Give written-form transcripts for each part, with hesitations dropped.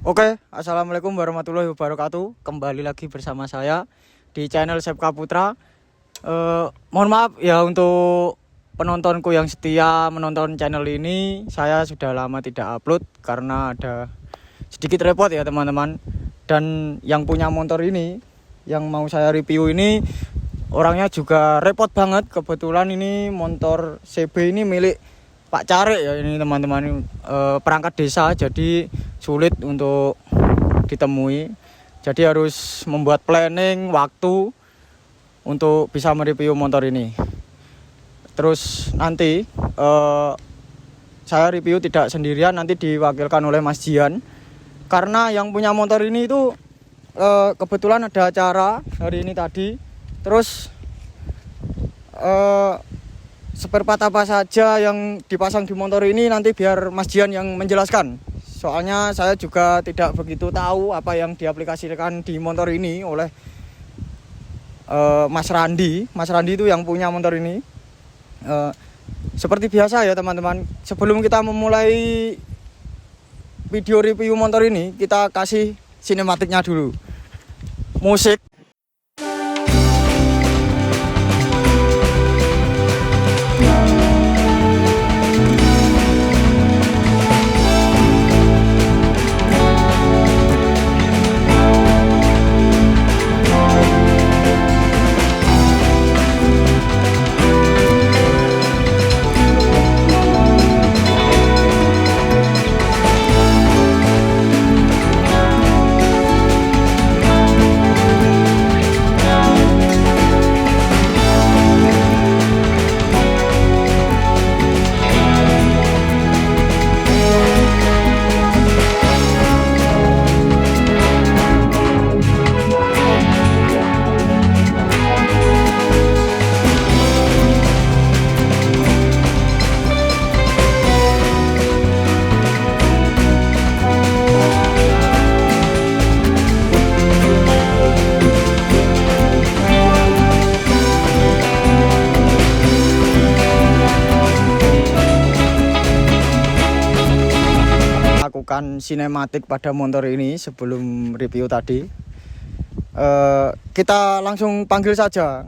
Oke, assalamualaikum warahmatullahi wabarakatuh. Kembali lagi bersama saya di channel Sepka Putra. Mohon maaf ya untuk penontonku yang setia menonton channel ini. Saya sudah lama tidak upload karena ada sedikit repot ya teman-teman. Dan yang punya motor ini, yang mau saya review ini, orangnya juga repot banget. Kebetulan ini motor CB ini milik Pak Carik ya ini teman-teman, perangkat desa, jadi sulit untuk ditemui. Jadi harus membuat planning waktu untuk bisa mereview motor ini. Terus nanti saya review tidak sendirian, nanti diwakilkan oleh Mas Jian. Karena yang punya motor ini itu kebetulan ada acara hari ini tadi. Terus spare part apa saja yang dipasang di motor ini nanti biar Mas Jian yang menjelaskan. Soalnya saya juga tidak begitu tahu apa yang diaplikasikan di motor ini oleh Mas Randi. Mas Randi itu yang punya motor ini. Seperti biasa ya teman-teman, sebelum kita memulai video review motor ini, kita kasih sinematiknya dulu. Musik. Lakukan sinematik pada motor ini sebelum review tadi. Kita langsung panggil saja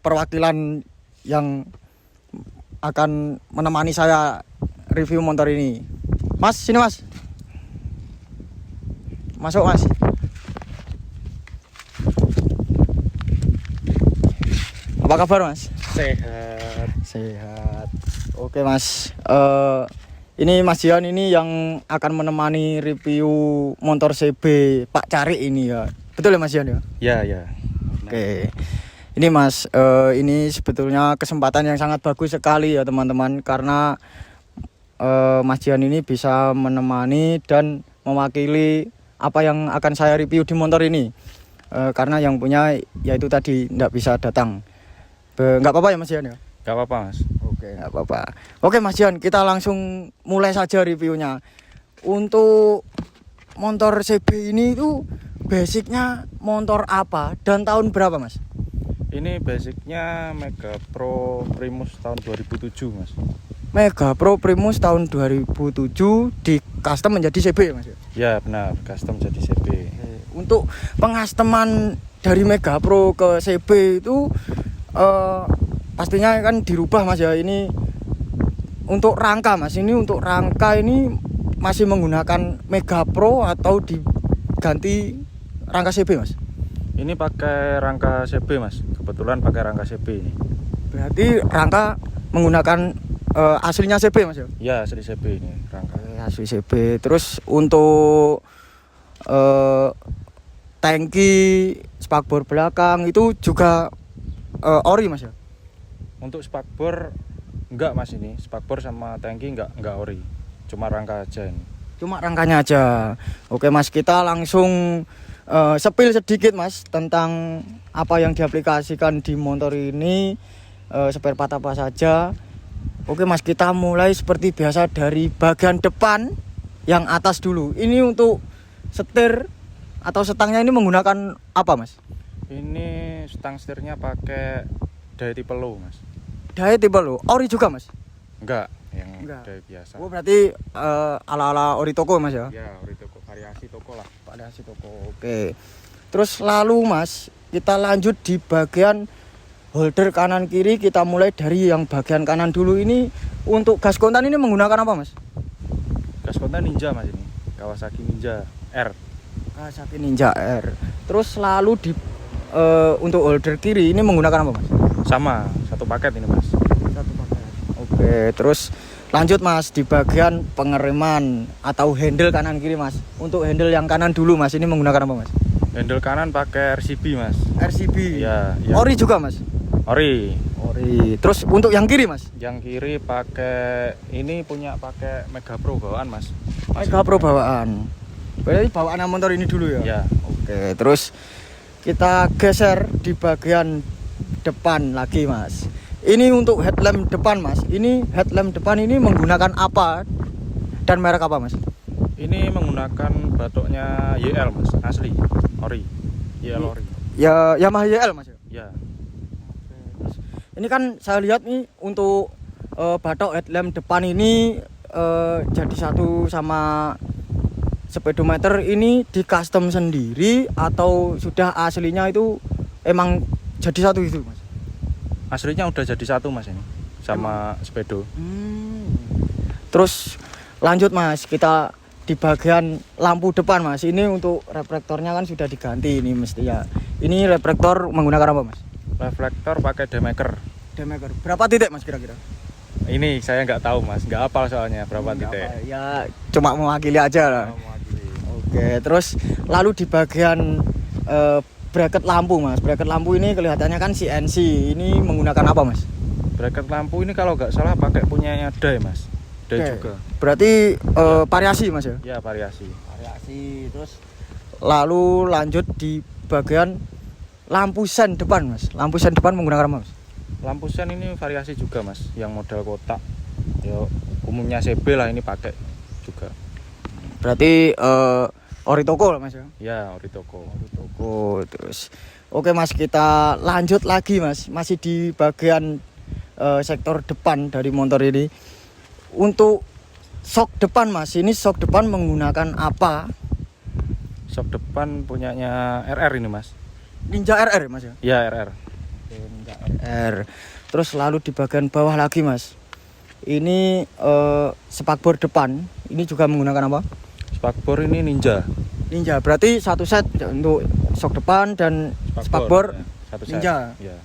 perwakilan yang akan menemani saya review motor ini. Mas, sini mas. Masuk mas. Apa kabar mas? Sehat. Sehat. Oke mas. Ini Mas Jian ini yang akan menemani review motor CB Pak Carik ini ya. Betul ya Mas Jian ya? Ya. Oke. Ini Mas, ini sebetulnya kesempatan yang sangat bagus sekali ya teman-teman, karena Mas Jian ini bisa menemani dan mewakili apa yang akan saya review di motor ini. Karena yang punya yaitu tadi tidak bisa datang. Nggak apa-apa ya Mas Jian ya? Gak apa-apa mas. Oke, nggak apa-apa. Oke Mas Jian, kita langsung mulai saja reviewnya. Untuk motor CB ini itu basicnya motor apa dan tahun berapa Mas? Ini basicnya Mega Pro Primus tahun 2007 mas. Mega Pro Primus tahun 2007 di custom menjadi CB ya Mas? Ya benar, custom jadi CB. Untuk pengasteman dari Mega Pro ke CB itu pastinya kan dirubah mas ya. Ini untuk rangka mas, ini untuk rangka ini masih menggunakan Mega Pro atau diganti rangka CB mas? Ini pakai rangka CB mas, kebetulan pakai rangka CB ini. Berarti rangka menggunakan aslinya CB mas ya? Ya asli CB ini rangka. Asli CB. Terus untuk tangki, spakbor belakang itu juga ori mas ya? Untuk spakbor enggak mas, ini spakbor sama tangki enggak ori, cuma rangka aja ini. Cuma rangkanya aja. Oke mas, kita langsung spill sedikit mas tentang apa yang diaplikasikan di motor ini, spare part apa saja. Oke mas, kita mulai seperti biasa dari bagian depan yang atas dulu. Ini untuk setir atau setangnya ini menggunakan apa mas? Ini stang setirnya pakai daya tipe low mas. Daya tipe low, ori juga mas? Enggak, yang Enggak. daya biasa. Oh berarti ala-ala ori toko mas ya? Ya ori toko variasi toko lah. Variasi toko. Oke. Terus lalu Mas, kita lanjut di bagian holder kanan kiri. Kita mulai dari yang bagian kanan dulu. Ini untuk gas kontan ini menggunakan apa Mas? Gas kontan Ninja Mas ini. Kawasaki Ninja R. Kawasaki Ninja R. Terus lalu di untuk holder kiri ini menggunakan apa Mas? Sama, satu paket ini Mas. Satu paket. Oke, terus lanjut Mas di bagian pengereman atau handle kanan kiri Mas. Untuk handle yang kanan dulu Mas, ini menggunakan apa Mas? Handle kanan pakai RCB Mas. RCB. Iya, iya. Ori juga Mas. Ori. Ori. Terus untuk yang kiri Mas? Yang kiri pakai ini punya pakai Mega Pro bawaan Mas. Mega Pro bawaan. Berarti bawaan motor ini dulu ya? Iya. Oke, terus kita geser di bagian depan lagi Mas. Ini untuk headlamp depan Mas. Ini headlamp depan ini menggunakan apa dan merek apa Mas? Ini menggunakan batoknya YL Mas, asli. Ori. YL Ori. Ya Yamaha YL Mas. Ya. Ini kan saya lihat nih untuk batok headlamp depan ini jadi satu sama speedometer ini di custom sendiri atau sudah aslinya itu emang jadi satu itu Mas? Aslinya udah jadi satu Mas ini sama speedo. Terus lanjut Mas, kita di bagian lampu depan Mas. Ini untuk reflektornya kan sudah diganti ini mesti ya. Ini reflektor menggunakan apa Mas? Reflektor pakai demaker. Demaker. Berapa titik Mas kira-kira? Ini saya nggak tahu Mas, nggak hafal soalnya berapa titik. Ya cuma mewakili aja lah. Oke, terus lalu di bagian bracket lampu Mas. Bracket lampu ini kelihatannya kan CNC. Ini menggunakan apa Mas? Bracket lampu ini kalau nggak salah pakai punyanya Dai Mas. Dai juga. Berarti variasi Mas ya? Ya variasi. Variasi. Terus lalu lanjut di bagian lampu sen depan Mas. Lampu sen depan menggunakan apa Mas? Lampu sen ini variasi juga Mas, yang model kotak. Yo umumnya CB lah ini pakai juga. Berarti ori toko lah Mas ya? Ya ori toko. Ori toko. Terus oke Mas, kita lanjut lagi Mas. Masih di bagian sektor depan dari motor ini. Untuk sok depan Mas, ini sok depan menggunakan apa? Sok depan punyanya RR ini Mas. Ninja RR Mas ya? Ya RR. Ninja RR. Terus lalu di bagian bawah lagi Mas. Ini spakbor depan. Ini juga menggunakan apa? Spakbor ini Ninja. Ninja. Berarti satu set untuk sok depan dan spakbor ya, satu set. Ninja. Ya.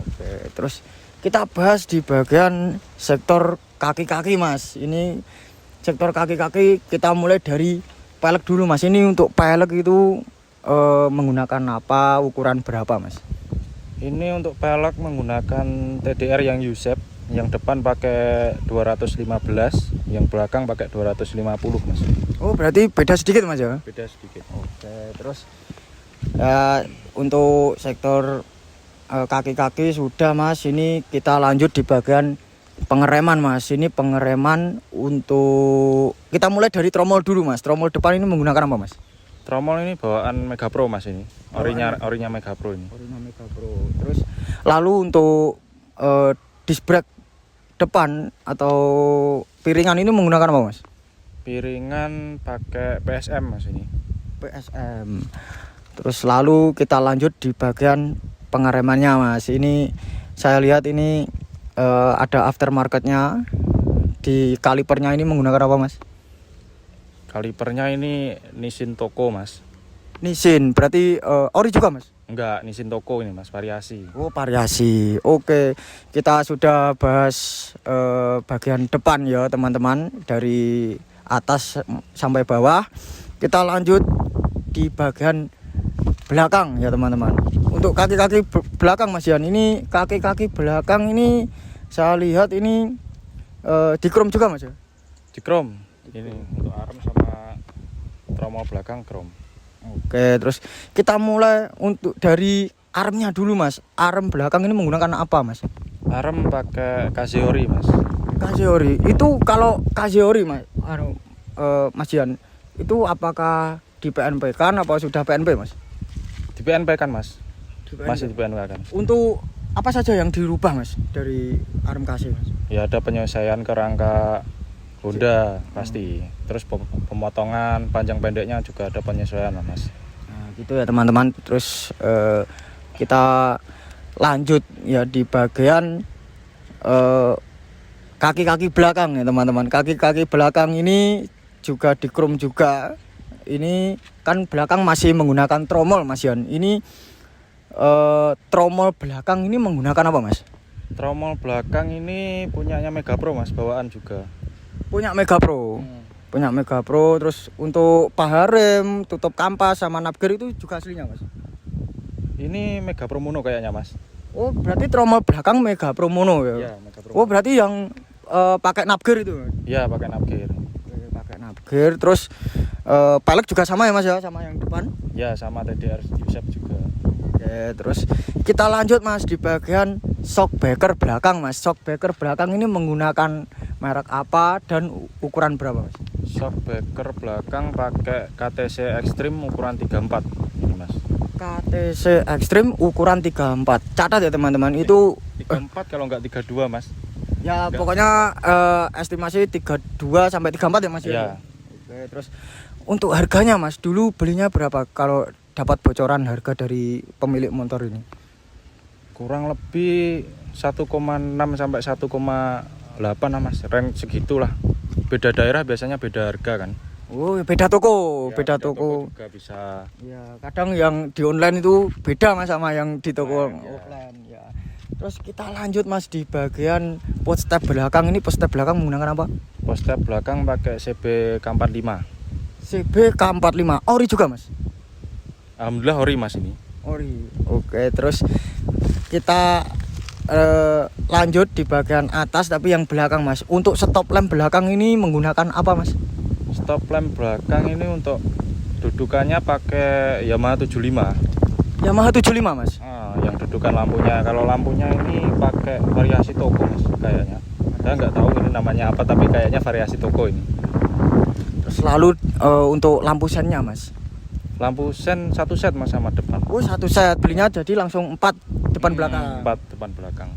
Oke, terus kita bahas di bagian sektor kaki-kaki Mas. Ini sektor kaki-kaki kita mulai dari pelek dulu Mas. Ini untuk pelek itu menggunakan apa, ukuran berapa Mas? Ini untuk pelek menggunakan TDR yang U-shape. Yang depan pakai 215, yang belakang pakai 250 Mas. Oh berarti beda sedikit Mas ya? Beda sedikit. Oke, terus untuk sektor kaki-kaki sudah Mas. Ini kita lanjut di bagian pengereman Mas. Ini pengereman untuk kita mulai dari tromol dulu Mas. Tromol depan ini menggunakan apa Mas? Tromol ini bawaan Mega Pro Mas ini. Orinya Mega Pro ini. Orinya Mega Pro. Terus lalu untuk disc brake depan atau piringan ini menggunakan apa Mas? Piringan pakai PSM Mas ini. PSM. Terus lalu kita lanjut di bagian pengeremannya Mas. Ini saya lihat ini ada aftermarketnya. Di kalipernya ini menggunakan apa Mas? Kalipernya ini Nissin Toko Mas. Nissin, berarti ori juga Mas? Enggak, Nissin Toko ini Mas, variasi. Oh variasi. Oke, kita sudah bahas bagian depan ya teman-teman, dari atas sampai bawah. Kita lanjut di bagian belakang ya teman-teman. Untuk kaki-kaki belakang Mas Yan, ini kaki-kaki belakang ini saya lihat ini di chrome juga Mas ya? Di chrome. Ini untuk arm sama tromol belakang chrome. Oke, terus kita mulai untuk dari armnya dulu Mas. Arm belakang ini menggunakan apa Mas? Arm pakai Kaseori Mas. Kaseori. Itu kalau Kaseori Mas, Mas Jan, itu apakah di PNP kan apa sudah PNP Mas? Di PNP kan Mas. PNP. Masih di PNP kan. Untuk apa saja yang dirubah Mas dari arm Kase Mas? Ya ada penyelesaian kerangka Honda pasti. Terus pemotongan panjang pendeknya juga ada penyesuaian lah Mas. Nah, gitu ya teman-teman. Terus kita lanjut ya di bagian kaki-kaki belakang ya teman-teman. Kaki-kaki belakang ini juga di chrome juga. Ini kan belakang masih menggunakan tromol Mas Yan. Ini tromol belakang ini menggunakan apa Mas? Tromol belakang ini punyanya Mega Pro Mas, bawaan juga. Punya Mega Pro. Punya Mega Pro. Terus untuk paha rem, tutup kampas sama navgear itu juga aslinya Mas? Ini Mega Pro Mono kayaknya Mas. Oh, berarti tromol belakang Mega Pro Mono ya? Iya, Mega Pro. Oh, berarti yang pakai navgear itu? Iya, pakai navgear. Pakai navgear. Terus pelek juga sama ya Mas ya, sama yang depan? Ya, sama TDR Yusep juga. Oke, terus kita lanjut Mas di bagian shockbreaker belakang Mas. Shockbreaker belakang ini menggunakan merek apa dan ukuran berapa Mas? Shockbreaker belakang pakai KTC Extreme ukuran 34 ini Mas. KTC Extreme ukuran 34. Catat ya teman-teman, itu 34 kalau enggak 32 Mas. ya Enggak. pokoknya estimasi 32 sampai 34 ya Mas ya. Iya. Oke, terus untuk harganya Mas, dulu belinya berapa kalau dapat bocoran harga dari pemilik motor ini? Kurang lebih 1,6 sampai 1,8 lah Mas. Range segitulah. Beda daerah biasanya beda harga kan. Oh, beda toko, Ya, beda toko. juga bisa. Ya, kadang yang di online itu beda Mas sama yang di toko Offline, ya. offline ya. Terus kita lanjut Mas di bagian pot step belakang ini. Pot step belakang menggunakan apa? Post-step belakang pakai CB K45. CB K45 ori juga Mas? Alhamdulillah ori Mas ini. Ori. Oke, terus kita lanjut di bagian atas tapi yang belakang Mas. Untuk stop lamp belakang ini menggunakan apa Mas? Stop lamp belakang ini untuk dudukannya pakai Yamaha 75. Yamaha 75 Mas. Yang dudukan lampunya. Kalau lampunya ini pakai variasi toko Mas kayaknya. Saya nggak tahu ini namanya apa tapi kayaknya variasi toko ini. Terus lalu untuk lampu sennya Mas. Lampu sen satu set Mas sama depan. Oh, satu set belinya jadi langsung 4 depan belakang. 4 depan belakang.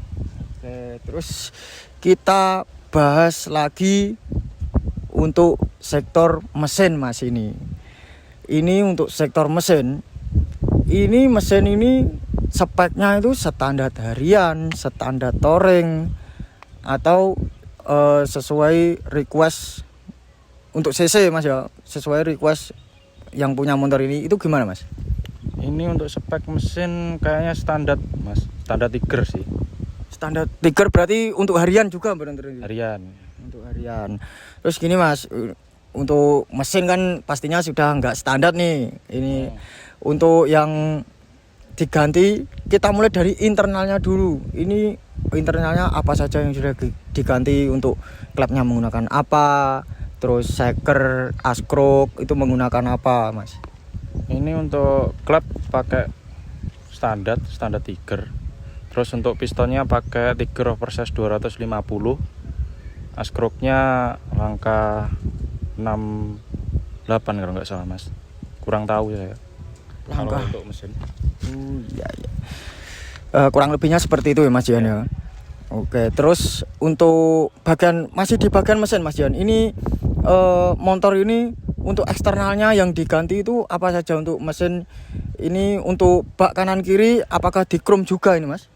Oke, terus kita bahas lagi untuk sektor mesin Mas ini. Ini untuk sektor mesin. Ini mesin ini speknya itu standar harian, standar touring atau sesuai request untuk CC Mas ya. Sesuai request yang punya motor ini itu gimana Mas? Ini untuk spek mesin kayaknya standar Mas. Standar Tiger sih. Standar Tiger berarti untuk harian juga benar-benar. Harian. Untuk harian. Terus gini Mas, untuk mesin kan pastinya sudah nggak standar nih. Ini untuk yang diganti kita mulai dari internalnya dulu. Ini internalnya apa saja yang sudah diganti, untuk klepnya menggunakan apa, terus shaker, askrok itu menggunakan apa Mas? Ini untuk klep pakai standar Tiger. Terus untuk pistonnya pakai Tiger Oversize 250. Askroknya langkah 68 kalau nggak salah Mas. Kurang tahu saya. Kalau Langkah. untuk mesin. Iya. Kurang lebihnya seperti itu ya Mas Jian ya. Oke, terus untuk masih di bagian mesin Mas Jian. Ini motor ini untuk eksternalnya yang diganti itu apa saja untuk mesin ini? Untuk bak kanan kiri apakah di chrome juga ini Mas?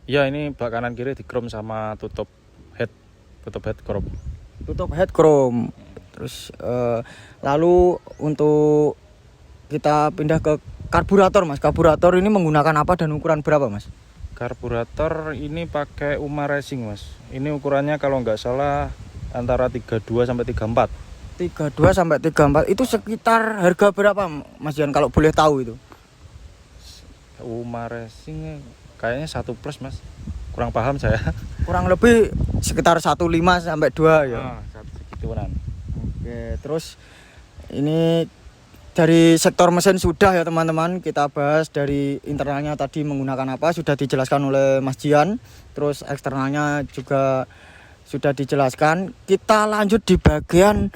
Iya, ini bak kanan kiri di chrome sama tutup head chrome. Tutup head chrome. Terus lalu untuk kita pindah ke karburator Mas. Karburator ini menggunakan apa dan ukuran berapa Mas? Karburator ini pakai Uma Racing Mas. Ini ukurannya kalau nggak salah antara 32 sampai 34. 32 sampai 34 itu sekitar harga berapa Mas Jan kalau boleh tahu itu? Uma Racing kayaknya 1 plus Mas. Kurang paham saya. Kurang lebih sekitar 1,5 sampai 2 ya. Segituan. Oke, terus ini dari sektor mesin sudah ya teman-teman. Kita bahas dari internalnya tadi menggunakan apa sudah dijelaskan oleh Mas Jian. Terus eksternalnya juga sudah dijelaskan. Kita lanjut di bagian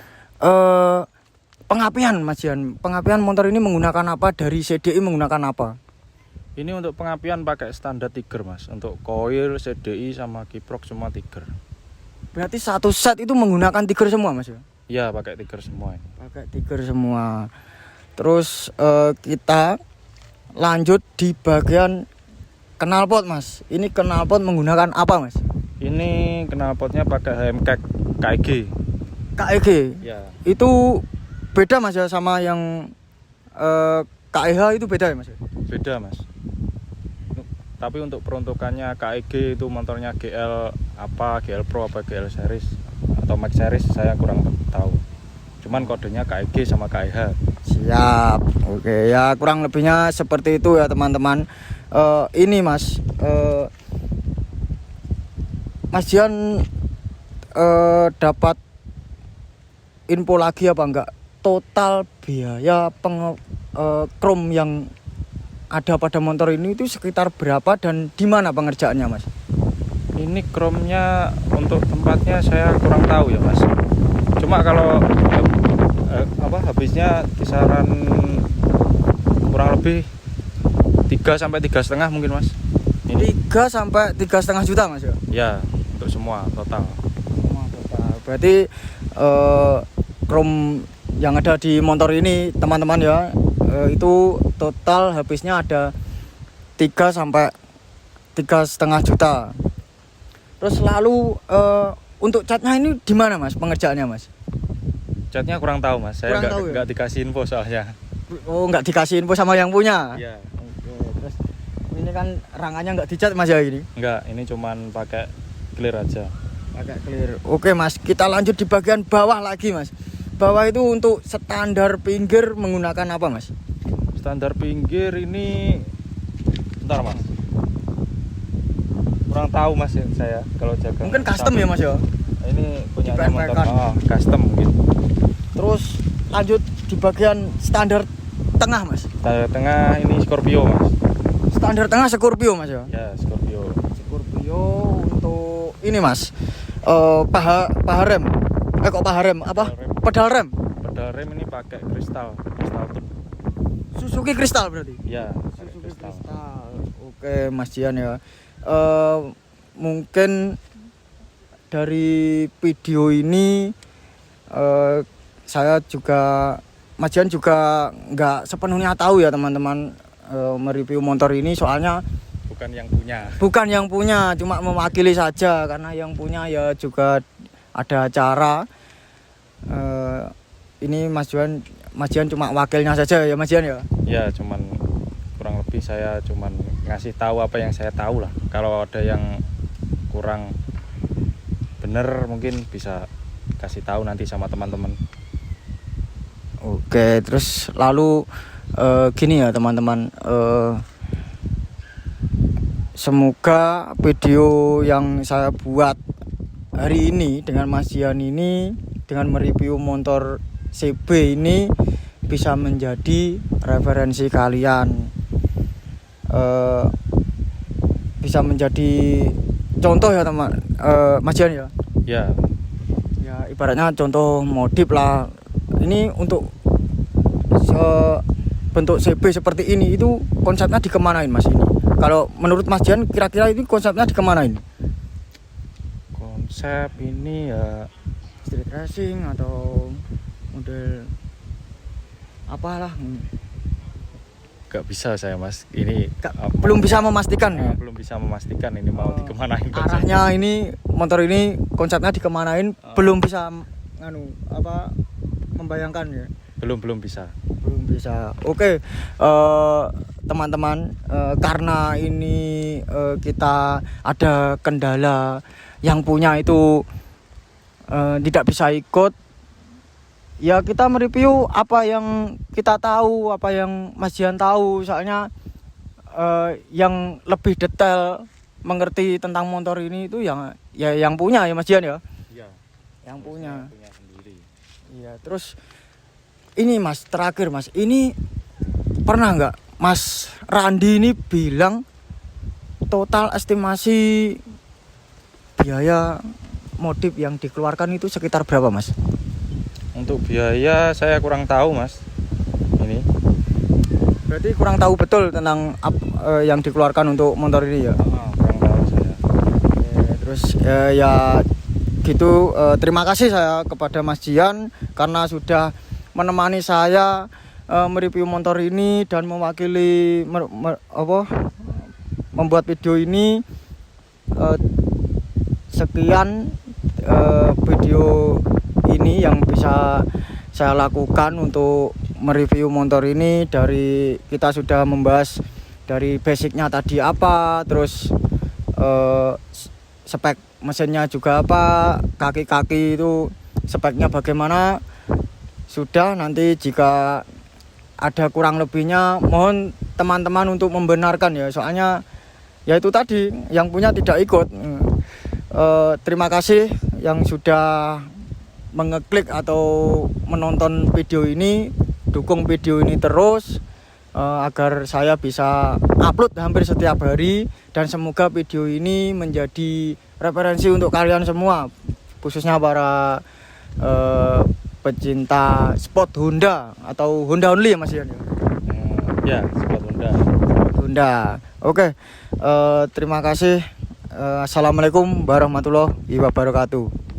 pengapian Mas Jian. Pengapian motor ini menggunakan apa? Dari CDI menggunakan apa? Ini untuk pengapian pakai standar Tiger Mas. Untuk coil, CDI sama kiprok semua Tiger. Berarti satu set itu menggunakan tiger semua Mas ya? Iya, pakai tiger semua ini. Pakai tiger semua. Terus kita lanjut di bagian knalpot Mas. Ini knalpot menggunakan apa Mas? Ini knalpotnya pakai HM KEG. KEG. Ya. Itu beda Mas ya sama yang KEH itu beda ya Mas? Beda Mas. Tapi untuk peruntukannya KEG itu motornya GL apa, GL Pro apa GL Series atau Max Series saya kurang tahu. Cuman kodenya KEG sama KEH. Siap. Oke ya, kurang lebihnya seperti itu ya teman-teman. Ini Mas, Mas Jian dapat info lagi apa enggak? Total biaya krom yang ada pada motor ini itu sekitar berapa dan di mana pengerjaannya Mas? Ini kromnya untuk tempatnya saya kurang tahu ya Mas. Cuma kalau habisnya kisaran kurang lebih 3 sampai 3,5 mungkin Mas. Ini 3 sampai 3,5 juta Mas ya? Ya, untuk semua total. Semua total. Berarti krom yang ada di motor ini teman-teman ya, itu total habisnya ada 3 sampai 3,5 juta. Terus lalu untuk catnya ini di mana Mas pengerjaannya Mas? Catnya kurang tahu Mas, saya nggak dikasih info soalnya. Oh, nggak dikasih info sama yang punya? Iya. Oke, terus ini kan rangannya nggak dicat Mas ya ini? Nggak, ini cuman pakai clear aja. Pakai clear. Oke Mas, kita lanjut di bagian bawah lagi Mas. Bawah itu untuk standar pinggir menggunakan apa Mas? Standar pinggir ini, bentar Mas. Kurang tahu Mas ya, saya kalau jaga. Mungkin custom ya Mas ya? Ini punya motor kan? custom mungkin. Terus lanjut di bagian standar tengah Mas. Standar tengah ini Scorpio Mas. Standar tengah Scorpio Mas ya? Ya Scorpio. Scorpio untuk ini Mas. Paha rem. Kok paha rem? Apa? Pedal rem. Pedal rem ini pakai kristal tube. Suzuki Kristal berarti? Ya, Suzuki Kristal. Oke Mas Jian ya. Mungkin dari video ini saya juga Mas Jian juga nggak sepenuhnya tahu ya teman-teman mereview motor ini, soalnya bukan yang punya, cuma mewakili saja karena yang punya ya juga ada acara. Ini Mas Jian cuma wakilnya saja ya Mas Jian ya? Ya, cuman kurang lebih saya cuman ngasih tahu apa yang saya tahu lah. Kalau ada yang kurang bener mungkin bisa kasih tahu nanti sama teman-teman. Oke, terus lalu gini ya teman-teman, semoga video yang saya buat hari ini dengan Mas Jian ini, dengan mereview motor CB ini bisa menjadi referensi kalian, bisa menjadi contoh ya teman Mas Jian ya. Ya Ibaratnya contoh modif lah. Ini untuk bentuk CB seperti ini itu konsepnya dikemanain Mas ini? Kalau menurut Mas Jian kira-kira ini konsepnya dikemanain? Konsep ini ya Street racing atau model apalah? Gak bisa saya Mas, ini belum bisa memastikan ya? Belum bisa memastikan ini mau dikemanain konsepnya. Arahnya ini motor ini konsepnya dikemanain, belum bisa membayangkan ya? Belum bisa. Oke, teman-teman, karena ini kita ada kendala, yang punya itu tidak bisa ikut. Ya kita mereview apa yang kita tahu, apa yang Mas Jian tahu. Soalnya yang lebih detail mengerti tentang motor ini itu yang punya ya Mas Jian ya. Iya. Yang punya sendiri. Iya, terus ini Mas, terakhir Mas, ini pernah nggak Mas Randi ini bilang total estimasi biaya modif yang dikeluarkan itu sekitar berapa Mas? Untuk biaya saya kurang tahu Mas. Ini berarti kurang tahu betul tentang yang dikeluarkan untuk motor ini ya? kurang tahu saya. Terus ya gitu terima kasih saya kepada Mas Jian karena sudah menemani saya mereview motor ini dan mewakili membuat video ini. Sekian video ini yang bisa saya lakukan untuk mereview motor ini. Dari kita sudah membahas dari basicnya tadi apa, terus spek mesinnya juga apa, kaki-kaki itu speknya bagaimana. Sudah, nanti jika ada kurang lebihnya mohon teman-teman untuk membenarkan ya, soalnya ya itu tadi yang punya tidak ikut. Terima kasih yang sudah mengeklik atau menonton video ini. Dukung video ini terus agar saya bisa upload hampir setiap hari, dan semoga video ini menjadi referensi untuk kalian semua, khususnya para pecinta sport Honda atau Honda only ya Mas Ian. Ya, sport Honda. Oke. Terima kasih. Assalamualaikum warahmatullahi wabarakatuh.